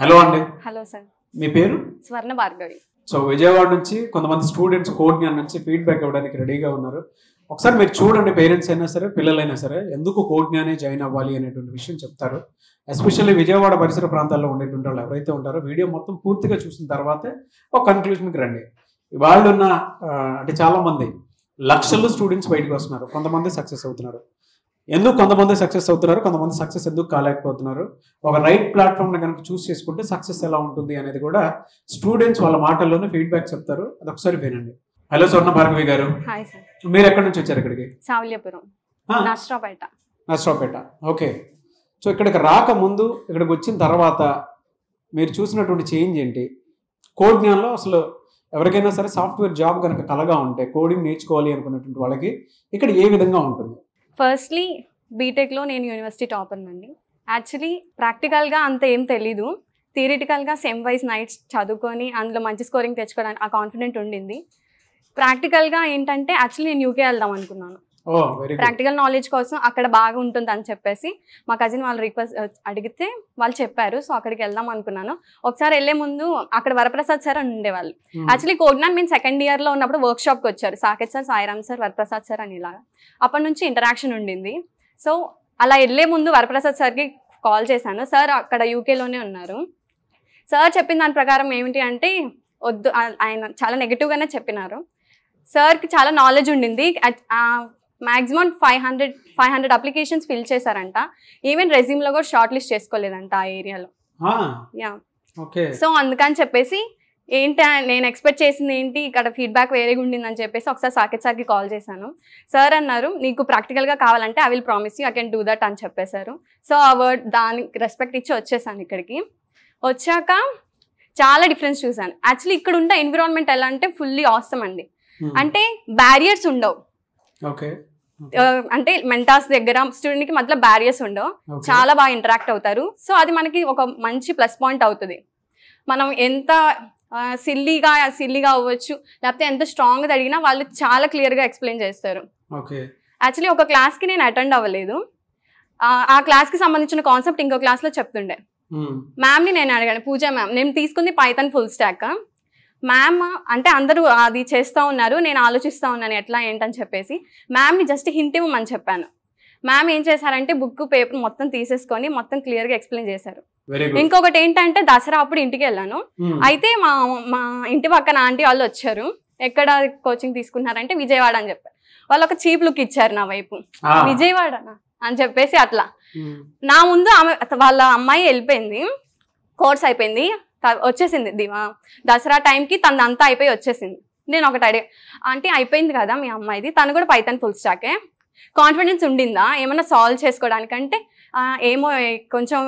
Hello అండి. Hello sir. మీ పేరు? స్వర్ణ Bhargavi. So Vijayawada నుంచి కొంతమంది స్టూడెంట్స్ కోడ్ జ్ఞాన్ నుంచి ఫీడ్బ్యాక్ ఇవ్వడానికి రెడీగా ఉన్నారు. ఒకసారి మీరు చూడండి, పేరెంట్స్ అయినా సరే పిల్లలైనా సరే ఎందుకు కోడ్ జ్ఞానే జాయిన్ అవ్వాలి అనేటువంటి విషయం చెప్తారు. ఎస్పెషల్లీ విజయవాడ పరిసర ప్రాంతాల్లో ఉండేటువంటి వాళ్ళు ఎవరైతే ఉంటారో వీడియో మొత్తం పూర్తిగా చూసిన తర్వాతే ఒక కన్క్లూషన్కి రండి. వాళ్ళు ఉన్న అంటే చాలామంది లక్షల్లో స్టూడెంట్స్ బయటకు వస్తున్నారు, కొంతమంది సక్సెస్ అవుతున్నారు. ఎందుకు కొంతమంది సక్సెస్ అవుతున్నారు, కొంతమంది సక్సెస్ ఎందుకు కాలేకపోతున్నారు, ఒక రైట్ ప్లాట్ఫామ్ని కనుక చూస్ చేసుకుంటే సక్సెస్ ఎలా ఉంటుంది అనేది కూడా స్టూడెంట్స్ వాళ్ళ మాటల్లోనే ఫీడ్బ్యాక్ చెప్తారు. అది ఒకసారి వినండి. హలో స్వర్ణ భార్గవి గారు. Hi sir. మీరు ఎక్కడి నుంచి వచ్చారు ఇక్కడికి? సావల్యపురం, నర్సరావుపేట. నర్సరావుపేట, ఓకే. సో ఇక్కడికి రాకముందు ఇక్కడికి వచ్చిన తర్వాత మీరు చూసినటువంటి చేంజ్ ఏంటి? కోడ్ జ్ఞాన్లో అసలు ఎవరికైనా సరే సాఫ్ట్వేర్ జాబ్ కనుక కలగా ఉంటే కోడింగ్ నేర్చుకోవాలి అనుకున్నటువంటి వాళ్ళకి ఇక్కడ ఏ విధంగా ఉంటుంది? ఫస్ట్లీ బీటెక్లో నేను యూనివర్సిటీ టాపర్ అండి. యాక్చువల్లీ ప్రాక్టికల్గా అంత ఏం తెలీదు, థియరిటికల్గా సెమ్ వైజ్ నైట్స్ చదువుకొని అందులో మంచి స్కోరింగ్ తెచ్చుకోవడానికి ఆ కాన్ఫిడెంట్ ఉండింది. ప్రాక్టికల్గా ఏంటంటే యాక్చువల్లీ నేను యూకే వెళ్దాం అనుకున్నాను. ప్రాక్టికల్ నాలెడ్జ్ కోసం అక్కడ బాగా ఉంటుంది అని చెప్పేసి మా కజిన్ వాళ్ళు రిక్వెస్ట్ అడిగితే వాళ్ళు చెప్పారు. సో అక్కడికి వెళ్దాం అనుకున్నాను. ఒకసారి వెళ్ళే ముందు అక్కడ వరప్రసాద్ సార్ అని ఉండేవాళ్ళు. యాక్చువల్లీ కోడ్ జ్ఞాన్ మేము సెకండ్ ఇయర్లో ఉన్నప్పుడు వర్క్ షాప్కి వచ్చారు. Saketh sir, Sairam sir, Varaprasad sir అని ఇలాగా అప్పటి నుంచి ఇంటరాక్షన్ ఉండింది. సో అలా వెళ్ళే ముందు వరప్రసాద్ సార్కి కాల్ చేశాను. సార్ అక్కడ యూకేలోనే ఉన్నారు. సార్ చెప్పిన దాని ప్రకారం ఏమిటి అంటే వద్దు, ఆయన చాలా నెగిటివ్గానే చెప్పినారు. సార్కి చాలా నాలెడ్జ్ ఉండింది. మ్యాక్సిమం 500 అప్లికేషన్స్ ఫిల్ చేశారంట. ఈవెన్ రెజ్యూమ్లో కూడా షార్ట్ లిస్ట్ చేసుకోలేదంట ఆ ఏరియాలో. యా, సో అందుకని చెప్పేసి ఏంటి నేను ఎక్స్పెక్ట్ చేసింది ఏంటి, ఇక్కడ ఫీడ్బ్యాక్ వేరేగా ఉండిందని చెప్పేసి ఒకసారి సాకేత్ సార్కి కాల్ చేశాను. సార్ అన్నారు నీకు ప్రాక్టికల్గా కావాలంటే I will promise you I can do that అని చెప్పేశారు. సో ఆ వర్డ్ దానికి రెస్పెక్ట్ ఇచ్చి వచ్చేసాను. ఇక్కడికి వచ్చాక చాలా డిఫరెన్స్ చూసాను. యాక్చువల్లీ ఇక్కడ ఉండే ఎన్విరాన్మెంట్ ఎలా అంటే ఫుల్లీ ఆసమ్ అండి. అంటే బ్యారియర్స్ ఉండవు. అంటే మెంటార్స్ దగ్గర స్టూడెంట్కి మధ్యలో బ్యారియర్స్ ఉండవు, చాలా బాగా ఇంటరాక్ట్ అవుతారు. సో అది మనకి ఒక మంచి ప్లస్ పాయింట్ అవుతుంది. మనం ఎంత సిల్లీగా అవ్వచ్చు, లేకపోతే ఎంత స్ట్రాంగ్గా అడిగినా వాళ్ళు చాలా క్లియర్గా ఎక్స్ప్లెయిన్ చేస్తారు. యాక్చువల్లీ ఒక క్లాస్కి నేను అటెండ్ అవ్వలేదు. ఆ క్లాస్కి సంబంధించిన కాన్సెప్ట్ ఇంకో క్లాస్లో చెప్తుండే. మ్యామ్ని నేను అడిగాను, పూజ మ్యామ్ నేను తీసుకుంది పైథాన్ ఫుల్ స్టాక్. మ్యామ్ అంటే అందరూ అది చేస్తూ ఉన్నారు, నేను ఆలోచిస్తూ ఉన్నాను ఎట్లా ఏంటని చెప్పేసి మ్యామ్ని జస్ట్ హింట్ ఇవ్వమని చెప్పాను. మ్యామ్ ఏం చేశారంటే బుక్ పేపర్ మొత్తం తీసేసుకొని మొత్తం క్లియర్గా ఎక్స్ప్లెయిన్ చేశారు. ఇంకొకటి ఏంటంటే దసరా అప్పుడు ఇంటికి వెళ్ళాను. అయితే మా ఇంటి పక్కన ఆంటీ వాళ్ళు వచ్చారు. ఎక్కడ కోచింగ్ తీసుకున్నారంటే విజయవాడ అని చెప్పారు. వాళ్ళు ఒక చీప్ లుక్ ఇచ్చారు నా వైపు, విజయవాడనా అని చెప్పేసి. అట్లా నా ముందు ఆమె వాళ్ళ అమ్మాయి వెళ్ళిపోయింది, కోర్స్ అయిపోయింది, వచ్చేసింది. దసరా టైంకి తను అంతా అయిపోయి వచ్చేసింది. నేను ఒకటి అడిగా, ఆంటీ అయిపోయింది కదా మీ అమ్మాయిది, తను కూడా పైథాన్ ఫుల్ స్టాకే, కాన్ఫిడెన్స్ ఉండిందా ఏమన్నా సాల్వ్ చేసుకోవడానికంటే ఏమో కొంచెం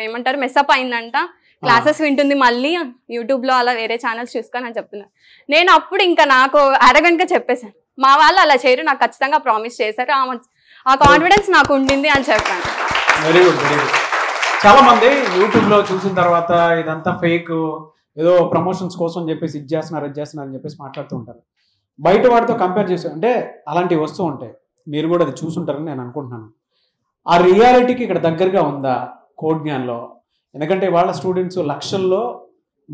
ఏమంటారు మెస్అప్ అయిందంట, క్లాసెస్ వింటుంది మళ్ళీ యూట్యూబ్లో అలా వేరే ఛానల్స్ చూసుకొని అని చెప్తున్నారు. నేను అప్పుడు ఇంకా నాకు అరగంటగా చెప్పేశాను, మా వాళ్ళు అలా చేయరు, నాకు ఖచ్చితంగా ప్రామిస్ చేశారు, ఆ కాన్ఫిడెన్స్ నాకు ఉండింది అని చెప్పాను. Very good, very good. చాలా మంది యూట్యూబ్లో చూసిన తర్వాత ఇదంతా ఫేక్, ఏదో ప్రమోషన్స్ కోసం చెప్పేసి ఇది చేస్తున్నారు అని చెప్పేసి మాట్లాడుతూ ఉంటారు. బయట వాటితో కంపేర్ చేసి అంటే అలాంటివి వస్తూ ఉంటాయి. మీరు కూడా అది చూసుంటారని నేను అనుకుంటున్నాను. ఆ రియాలిటీకి ఇక్కడ దగ్గరగా ఉందా కోడ్ జ్ఞాన్లో? ఎందుకంటే వాళ్ళ స్టూడెంట్స్ లక్షల్లో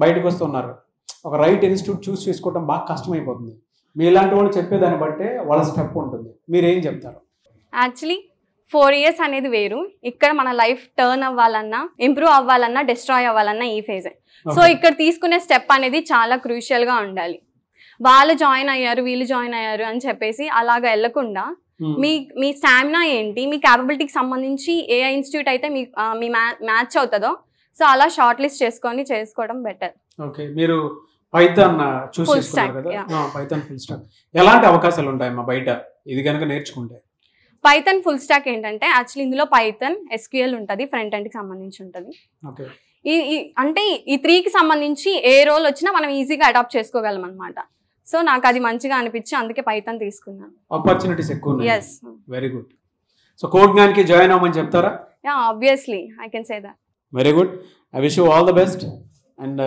బయటకు వస్తున్నారు. ఒక రైట్ ఇన్స్టిట్యూట్ చూస్ చేసుకోవడం బాగా కష్టమైపోతుంది. మీలాంటి వాళ్ళు చెప్పేదాన్ని బట్టే వాళ్ళ స్టెప్ ఉంటుంది. మీరేం చెప్తారు? యాక్చువల్లీ 4 years అనేది వేరు. ఇక్కడ మన లైఫ్ టర్న్ అవ్వాలన్నా, ఇంప్రూవ్ అవ్వాలన్నా, డిస్ట్రాయ్ అవ్వాలన్నా ఈ ఫేజే. సో ఇక్కడ తీసుకునే స్టెప్ అనేది చాలా క్రూషియల్గా ఉండాలి. వాళ్ళు జాయిన్ అయ్యారు, వీళ్ళు జాయిన్ అయ్యారు అని చెప్పేసి అలాగా వెళ్ళకుండా మీ స్టామినా ఏంటి, మీ క్యాపబిలిటీకి సంబంధించి ఏ ఇన్స్టిట్యూట్ అయితే మీ మ్యాచ్ అవుతుందో సో అలా షార్ట్ లిస్ట్ చేసుకొని చేసుకోవడం బెటర్. ఓకే, మీరు పైథాన్ చూస్ చేసుకున్నారు కదా, పైథాన్ ఫుల్ స్టాక్ ఎలాంటి అవకాశాలు ఉంటాయమ్మా బయట ఇది కనుక నేర్చుకుంటే? పైథాన్ ఫుల్ స్టాక్ ఏంటంటే యాక్చువల్లీ ఇందులో పైథాన్, SQL ఉంటుంది, ఫ్రంట్ ఎండ్కి సంబంధించి ఉంటుంది. అంటే ఈ 3కి సంబంధించి ఏ రోల్ వచ్చినా మనం ఈజీగా అడాప్ట్ చేసుకోగలం అనమాట. సో నాకు అది మంచిగా అనిపించి అందుకే పైథాన్ తీసుకున్నాను. ఆపర్చునిటీస్ ఎక్కువ ఉన్నాయి. yes, very good. So code జ్ఞాన్కి జాయిన్ అవ్వమని చెప్తారా? Yeah, obviously I can say that. Very good, I wish you all the best and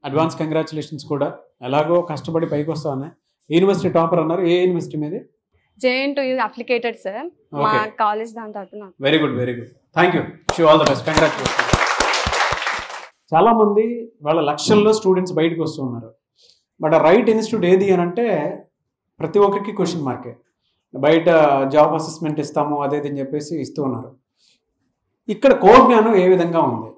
advance congratulations కూడా. ఎలాగో కష్టపడి పైకి వస్తామన్నా. యూనివర్సిటీ టాపర్ అన్నారు, ఏ యూనివర్సిటీ మీది? JNTU అప్లికేటెడ్ సార్, మా కాలేజ్ దాని తరపున. Very good, very good. Thank you, wish you all the best, congratulations. చాలామంది వాళ్ళ లక్షల్లో స్టూడెంట్స్ బయటకు వస్తూ ఉన్నారు. బట్ ఆ రైట్ ఇన్స్టిట్యూట్ ఏది అని అంటే ప్రతి ఒక్కరికి క్వశ్చన్ మార్కే. బయట జాబ్ అసెస్మెంట్ ఇస్తాము అదేది అని చెప్పేసి ఇస్తూ ఉన్నారు. ఇక్కడ కోర్ జ్ఞానం ఏ విధంగా ఉంది?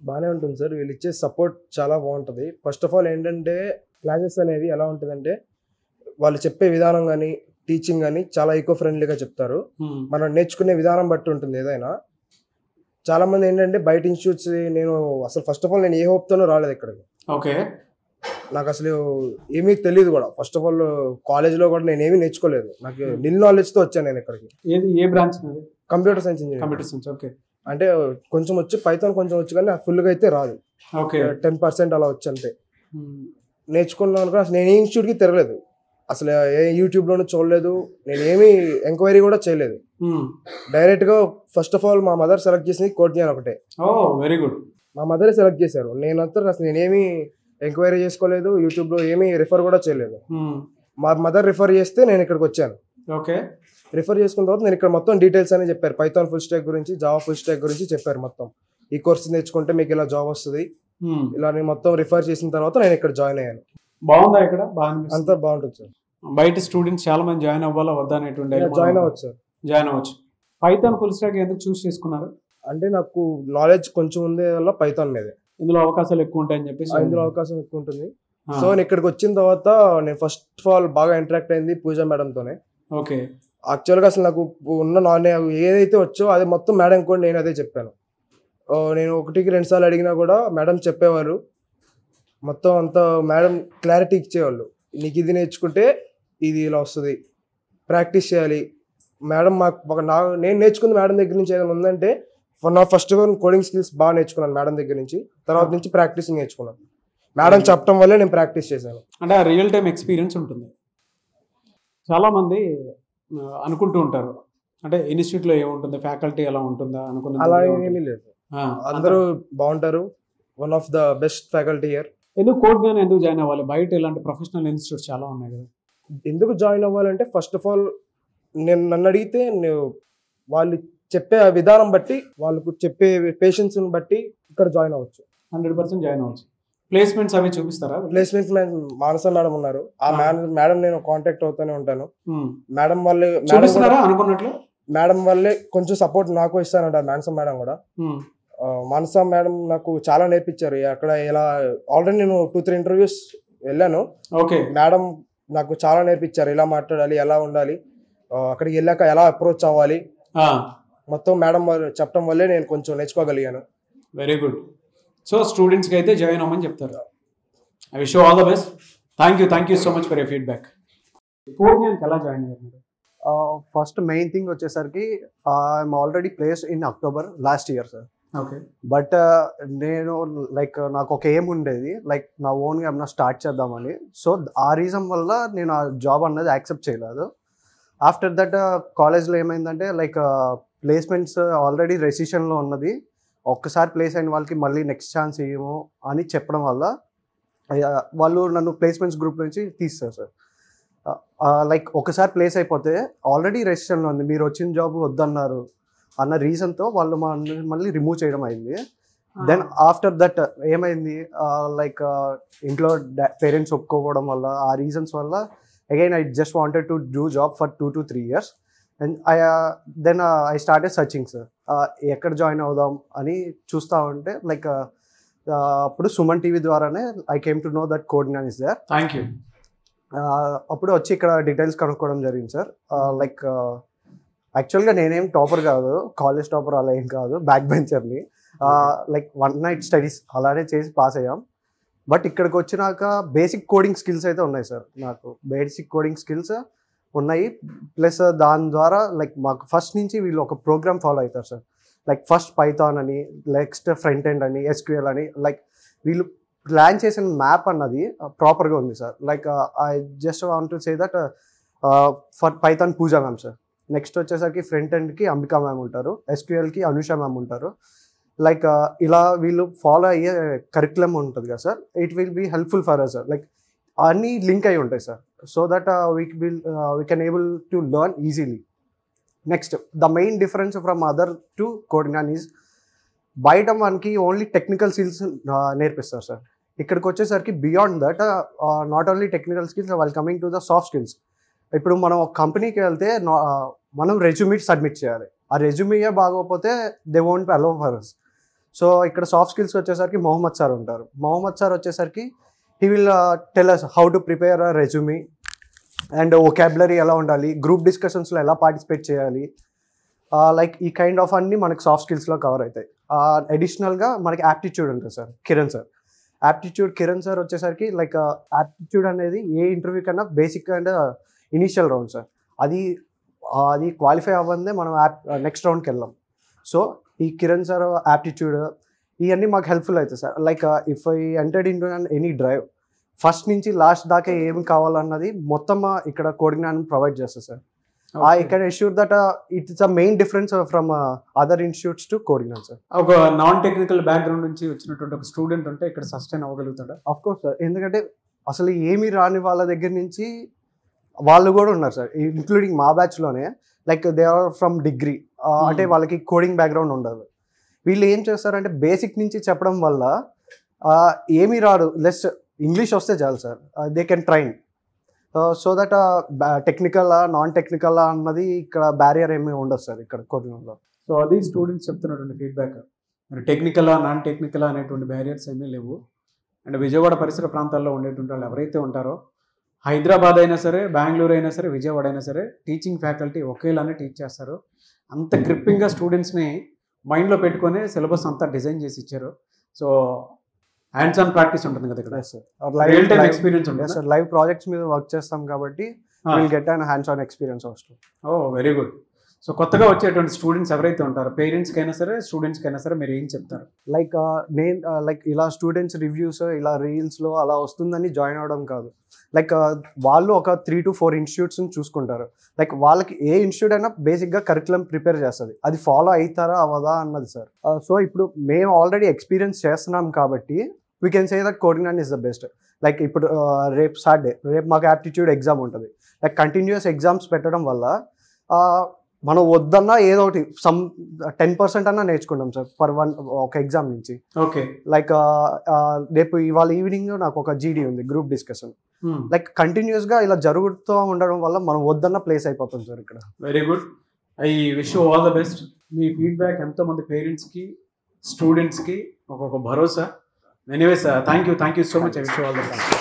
బాగానే ఉంటుంది సార్. వీళ్ళు ఇచ్చే సపోర్ట్ చాలా బాగుంటుంది. ఫస్ట్ ఆఫ్ ఆల్ ఏంటంటే క్లాసెస్ అనేవి ఎలా ఉంటుందంటే వాళ్ళు చెప్పే విధానం కానీ టీచింగ్ కానీ చాలా ఈకో ఫ్రెండ్లీగా చెప్తారు. మనం నేర్చుకునే విధానం బట్టి ఉంటుంది ఏదైనా. చాలామంది ఏంటంటే బయట ఇన్స్టిట్యూట్స్ నేను అసలు ఫస్ట్ ఆఫ్ ఆల్ నేను ఏ హోప్తోనూ రాలేదు ఇక్కడికి. ఓకే, నాకు అసలు ఏమీ తెలియదు కూడా. ఫస్ట్ ఆఫ్ ఆల్ కాలేజ్లో కూడా నేను ఏమీ నేర్చుకోలేదు. నాకు నిల్ నాలెడ్జ్తో వచ్చాను నేను ఇక్కడికి. ఏ branch? Computer science engineering. Computer science. Okay, అంటే కొంచెం వచ్చు, పైథాన్ కొంచెం వచ్చు, కానీ ఫుల్గా అయితే రాదు. ఓకే, 10% అలా వచ్చు అంతే. నేర్చుకున్నాను కూడా. అసలు నేను ఏ ఇన్స్టిట్యూట్కి తిరగలేదు, అసలు ఏ యూట్యూబ్లోనూ చూడలేదు, నేను ఏమీ ఎంక్వైరీ కూడా చేయలేదు. డైరెక్ట్గా ఫస్ట్ ఆఫ్ ఆల్ మా మదర్ సెలెక్ట్ చేసింది కోడ్ జ్ఞాన్ ఒకటే. Very good. మా మదరే సెలెక్ట్ చేశారు. నేనంతా అసలు నేనేమీ ఎంక్వైరీ చేసుకోలేదు, యూట్యూబ్లో ఏమీ రిఫర్ కూడా చేయలేదు. మా మదర్ రిఫర్ చేస్తే నేను ఇక్కడికి వచ్చాను. ఓకే, రిఫర్ చేసుకున్న తర్వాత నేను ఇక్కడ మొత్తం డీటెయిల్స్ అని చెప్పారు. పైథాన్ ఫుల్ స్టాక్ గురించి, జావా ఫుల్ స్టాక్ గురించి చెప్పారు మొత్తం. ఈ కోర్స్ నేర్చుకుంటే మీకు ఇలా జాబ్ వస్తుంది, ఇలా నేను మొత్తం రిఫర్ చేసిన తర్వాత నేను ఇక్కడ జాయిన్ అయ్యాను. బాగుందా ఇక్కడ? అంతా బాగుంటుంది సార్. బయట స్టూడెంట్స్ చాలా మంది జాయిన్ అవ్వాలా వద్దా అనేటువంటి జాయిన్ అవ్వచ్చు సార్. జాయిన్ అవ్వచ్చు. పైథాన్ ఫుల్ స్టాక్ ఎందుకు చూస్ చేసుకున్నారు? అంటే నాకు నాలెడ్జ్ కొంచెం ఉండే వల్ల పైథాన్ మీదే. ఇందులో అవకాశాలు ఎక్కువ ఉంటాయని చెప్పేసి. ఇందులో అవకాశం ఎక్కువ ఉంటుంది. సో నేను ఇక్కడికి వచ్చిన తర్వాత నేను ఫస్ట్ ఆఫ్ ఆల్ బాగా ఇంటరాక్ట్ అయింది పూజా మేడంతోనే. ఓకే, యాక్చువల్గా అసలు నాకు ఉన్న ఏదైతే వచ్చో అది మొత్తం మేడం కూడా నేను అదే చెప్పాను. నేను 1-2 సార్లు అడిగినా కూడా మేడం చెప్పేవారు. మొత్తం అంతా మేడం క్లారిటీ ఇచ్చేవాళ్ళు. నీకు ఇది నేర్చుకుంటే ఇది ఇలా వస్తుంది, ప్రాక్టీస్ చేయాలి. మేడం నేను నేర్చుకుంది మేడం దగ్గర నుంచి ఏదైనా ఉందంటే నా ఫస్ట్ కోడింగ్ స్కిల్స్ బాగా నేర్చుకున్నాను మేడం దగ్గర నుంచి. తర్వాత నుంచి ప్రాక్టీసింగ్ నేర్చుకున్నాను. మేడం చెప్పడం వల్లే నేను ప్రాక్టీస్ చేశాను. అంటే ఆ రియల్ టైం ఎక్స్పీరియన్స్ ఉంటుంది. చాలామంది అనుకుంటూ ఉంటారు అంటే ఇన్స్టిట్యూట్లో ఏముంటుంది, ఫ్యాకల్టీ ఎలా ఉంటుందా అనుకున్న. అలా ఏమీ లేదు, అందరూ బాగుంటారు. One of the best faculty here. ఎందుకు కోడ్ జ్ఞాన్ ఎందుకు జాయిన్ అవ్వాలి? బయట ఇలాంటి ప్రొఫెషనల్ ఇన్స్టిట్యూట్స్ చాలా ఉన్నాయి కదా. ఎందుకు జాయిన్ అవ్వాలంటే ఫస్ట్ ఆఫ్ ఆల్ నన్ను అడిగితే వాళ్ళు చెప్పే విధానం బట్టి, వాళ్ళకు చెప్పే పేషెన్స్ని బట్టి ఇక్కడ జాయిన్ అవ్వచ్చు. 100% జాయిన్ అవ్వచ్చు. ప్లేస్మెంట్స్ అవి చూపిస్తారా? ప్లేస్మెంట్స్ మానస మేడం ఉన్నారు. ఆ మేడం నేను కాంటాక్ట్ అవుతూనే ఉంటాను. మేడం వాళ్ళే అనుకున్నట్లు మేడం వాళ్ళే కొంచెం సపోర్ట్ నాకు ఇస్తానంట. మానస మేడం కూడా. మానస మేడం నాకు చాలా నేర్పించారు. అక్కడ ఇలా ఆల్రెడీ నేను 2-3 ఇంటర్వ్యూస్ వెళ్ళాను. ఓకే, మేడం నాకు చాలా నేర్పించారు. ఎలా మాట్లాడాలి, ఎలా ఉండాలి, అక్కడికి వెళ్ళాక ఎలా అప్రోచ్ అవ్వాలి, మొత్తం మేడం వాళ్ళు చెప్పడం వల్లే నేను కొంచెం నేర్చుకోగలిగాను. Very good. సో స్టూడెంట్స్కి అయితే జాయిన్ అవ్వమని చెప్తారు. I wish you all the best. Thank you so much for your feedback. Code జ్ఞాన్కి ఎలా జాయిన్ అయ్యారు? ఫస్ట్ మెయిన్ థింగ్ వచ్చేసరికి I'm already placed in October last year sir. Okay, but నేను నాకు ఒక ఏం ఉండేది, నా ఓన్గా ఏమన్నా స్టార్ట్ చేద్దామని. సో ఆ రీజన్ వల్ల నేను ఆ జాబ్ అన్నది యాక్సెప్ట్ చేయలేదు. ఆఫ్టర్ దట్ కాలేజ్లో ఏమైందంటే ప్లేస్మెంట్స్ ఆల్రెడీ రెసిషన్లో ఉన్నది, ఒక్కసారి ప్లేస్ అయిన వాళ్ళకి మళ్ళీ నెక్స్ట్ ఛాన్స్ ఇవ్వము అని చెప్పడం వల్ల వాళ్ళు నన్ను ప్లేస్మెంట్స్ గ్రూప్ నుంచి తీస్తారు సార్. ఒకసారి ప్లేస్ అయిపోతే ఆల్రెడీ రెసిషన్లో ఉంది, మీరు వచ్చిన జాబ్ వద్దన్నారు అన్న రీజన్తో వాళ్ళు మళ్ళీ రిమూవ్ చేయడం అయింది. దెన్ ఆఫ్టర్ దట్ ఏమైంది, ఇంట్లో పేరెంట్స్ ఒప్పుకోవడం వల్ల, ఆ రీజన్స్ వల్ల again I just wanted to do job for 2 to 3 years. And then I started searching sir, ఎక్కడ జాయిన్ అవుదాం అని చూస్తూ ఉంటే అప్పుడు సుమన్ టీవీ ద్వారానే I came to know that code Gyan is there. Thank you. అప్పుడు వచ్చి ఇక్కడ డీటెయిల్స్ కనుక్కోవడం జరిగింది సార్. యాక్చువల్గా నేనేం టాపర్ కాదు, కాలేజ్ టాపర్ అలా ఏం కాదు, బ్యాక్ బెంచర్ని. 1 night స్టడీస్ అలానే చేసి పాస్ అయ్యాం. బట్ ఇక్కడికి వచ్చినాక బేసిక్ కోడింగ్ స్కిల్స్ అయితే ఉన్నాయి సార్. నాకు బేసిక్ కోడింగ్ స్కిల్స్ ఉన్నాయి. ప్లస్ దాని ద్వారా మాకు ఫస్ట్ నుంచి వీళ్ళు ఒక ప్రోగ్రామ్ ఫాలో అవుతారు సార్. ఫస్ట్ పైథాన్ అని, నెక్స్ట్ ఫ్రంట్ ఎండ్ అని, SQL అని, వీళ్ళు ప్లాన్ చేసిన మ్యాప్ అన్నది ప్రాపర్గా ఉంది sir. I just want to say that for Python Pooja ma'am sir. Next వచ్చేసరికి ఫ్రంట్ ఎండ్కి అంబికా మ్యామ్ ఉంటారు, SQLకి అనుష మ్యామ్ ఉంటారు. ఇలా వీళ్ళు ఫాలో అయ్యే కరికులం ఉంటుంది కదా sir, it will be helpful for us sir. అన్నీ లింక్ అయి ఉంటాయి sir. So that we can able to learn easily. Next the main difference from other to code Gnan is బయట మనకి ఓన్లీ టెక్నికల్ స్కిల్స్ నేర్పిస్తారు sir. ఇక్కడికి వచ్చేసరికి beyond that not only technical skills, వాళ్ళు coming to the soft skills. ఇప్పుడు మనం ఒక కంపెనీకి వెళ్తే మనం రెజ్యూమే సబ్మిట్ చేయాలి. ఆ రెజ్యూమే బాగోకపోతే they won't allow for us. So ఇక్కడ సాఫ్ట్ స్కిల్స్ వచ్చేసరికి మొహమ్మద్ సార్ ఉంటారు. మొహమ్మద్ సార్ వచ్చేసరికి he will tell us how to prepare a resume and vocabulary ఎలా ఉండాలి, గ్రూప్ డిస్కషన్స్లో ఎలా పార్టిసిపేట్ చేయాలి, లైక్ ఈ కైండ్ ఆఫ్ అన్ని మనకి సాఫ్ట్ స్కిల్స్లో కవర్ అవుతాయి. అడిషనల్గా మనకి యాప్టిట్యూడ్ ఉంటుంది sir, Kiran sir. Kiran sir వచ్చేసరికి లైక్ యాప్టిట్యూడ్ అనేది ఏ ఇంటర్వ్యూ కన్నా basic and initial round sir. అది క్వాలిఫై అవ్వదే మనం నెక్స్ట్ రౌండ్కి వెళ్ళాం. సో ఈ కిరణ్ సార్ యాప్టిట్యూడ్ ఇవన్నీ మాకు హెల్ప్ఫుల్ అవుతాయి sir. Like if I entered in to any drive, first నుంచి లాస్ట్ దాకా ఏం కావాలన్నది మొత్తం ఇక్కడ కోడిజ్ఞానం ప్రొవైడ్ చేస్తారు sir. I can assure that it's a main difference from other institutes to కోడిజ్ఞానం సార్. ఒక నాన్ టెక్నికల్ బ్యాక్గ్రౌండ్ నుంచి వచ్చినటువంటి ఒక స్టూడెంట్ ఉంటే ఇక్కడ సస్టైన్ అవ్వగలుగుతాడా? ఆఫ్ కోర్స్ సార్, ఎందుకంటే అసలు ఏమీ రాని వాళ్ళ దగ్గర నుంచి వాళ్ళు కూడా ఉన్నారు సార్, ఇంక్లూడింగ్ మా బ్యాచ్లోనే. Like they are from degree, అంటే వాళ్ళకి కోడింగ్ బ్యాక్గ్రౌండ్ ఉండదు. వీళ్ళు ఏం చేస్తారంటే బేసిక్ నుంచి చెప్పడం వల్ల ఏమీ రాదు, లెస్ ఇంగ్లీష్ వస్తే చాలు sir, they can train. So that technical non technical అన్నది ఇక్కడ బ్యారియర్ ఏమీ ఉండదు సార్ ఇక్కడ కోడింగ్లో. సో అది స్టూడెంట్స్ చెప్తున్నటువంటి ఫీడ్బ్యాక్. మరి టెక్నికలా నాన్ టెక్నికలా అనేటువంటి బ్యారియర్స్ ఏమీ లేవు. అండ్ విజయవాడ పరిసర ప్రాంతాల్లో ఉండేటువంటి వాళ్ళు ఎవరైతే ఉంటారో, హైదరాబాద్ అయినా సరే, బెంగళూరు అయినా సరే, విజయవాడ అయినా సరే, టీచింగ్ ఫ్యాకల్టీ ఒకేలానే టీచ్ చేస్తారు. అంత గ్రిప్పింగ్గా స్టూడెంట్స్ని మైండ్లో పెట్టుకొని సిలబస్ అంతా డిజైన్ చేసి ఇచ్చారు. సో హ్యాండ్స్ ఆన్ ప్రాక్టీస్ ఉంటుంది కదా ఇక్కడ, రియల్ టైం ఎక్స్పీరియన్స్ ఉంటుంది సార్. లైవ్ ప్రాజెక్ట్స్ మీద వర్క్ చేస్తాం కాబట్టి will get and hands on experience వస్తుంది. ఓ వెరీ గుడ్. సో కొత్తగా వచ్చేటువంటి స్టూడెంట్స్ ఎవరైతే ఉంటారో, పేరెంట్స్కి అయినా సరే, స్టూడెంట్స్కి అయినా సరే, మీరు ఏం చెప్తారు? లైక్ నేను లైక్ ఇలా స్టూడెంట్స్ రివ్యూస్ ఇలా రీల్స్లో అలా వస్తుందని జాయిన్ అవ్వడం కాదు. లైక్ వాళ్ళు ఒక 3 to 4 ఇన్స్టిట్యూట్స్ని చూసుకుంటారు. లైక్ వాళ్ళకి ఏ ఇన్స్టిట్యూట్ అయినా బేసిక్గా కరికులం ప్రిపేర్ చేస్తుంది, అది ఫాలో అవుతారా అవ్వదా అన్నది సార్. సో ఇప్పుడు మేము ఆల్రెడీ ఎక్స్పీరియన్స్ చేస్తున్నాం కాబట్టి we can say that coding is the best. Like ఇప్పుడు రేపు సాటర్డే, రేపు మాకు యాప్టిట్యూడ్ ఎగ్జామ్ ఉంటుంది. లైక్ కంటిన్యూస్ ఎగ్జామ్స్ పెట్టడం వల్ల మనం వద్దన్నా ఏదో ఒకటి 10% అన్నా నేర్చుకుంటాం సార్ పర్ ఒక ఎగ్జామ్ నుంచి. ఓకే. లైక్ రేపు ఇవాళ ఈవినింగ్ నాకు ఒక జీడీ ఉంది, గ్రూప్ డిస్కషన్. లైక్ కంటిన్యూస్గా ఇలా జరుగుతూ ఉండడం వల్ల మనం వద్దన్న ప్లేస్ అయిపోతాం సార్ ఇక్కడ. Very good. I wish you all the best. Me feedback ఎంతోమంది పేరెంట్స్కి, స్టూడెంట్స్కి ఒక భరోసా. Anyways, thank you so much. I wish you all the best.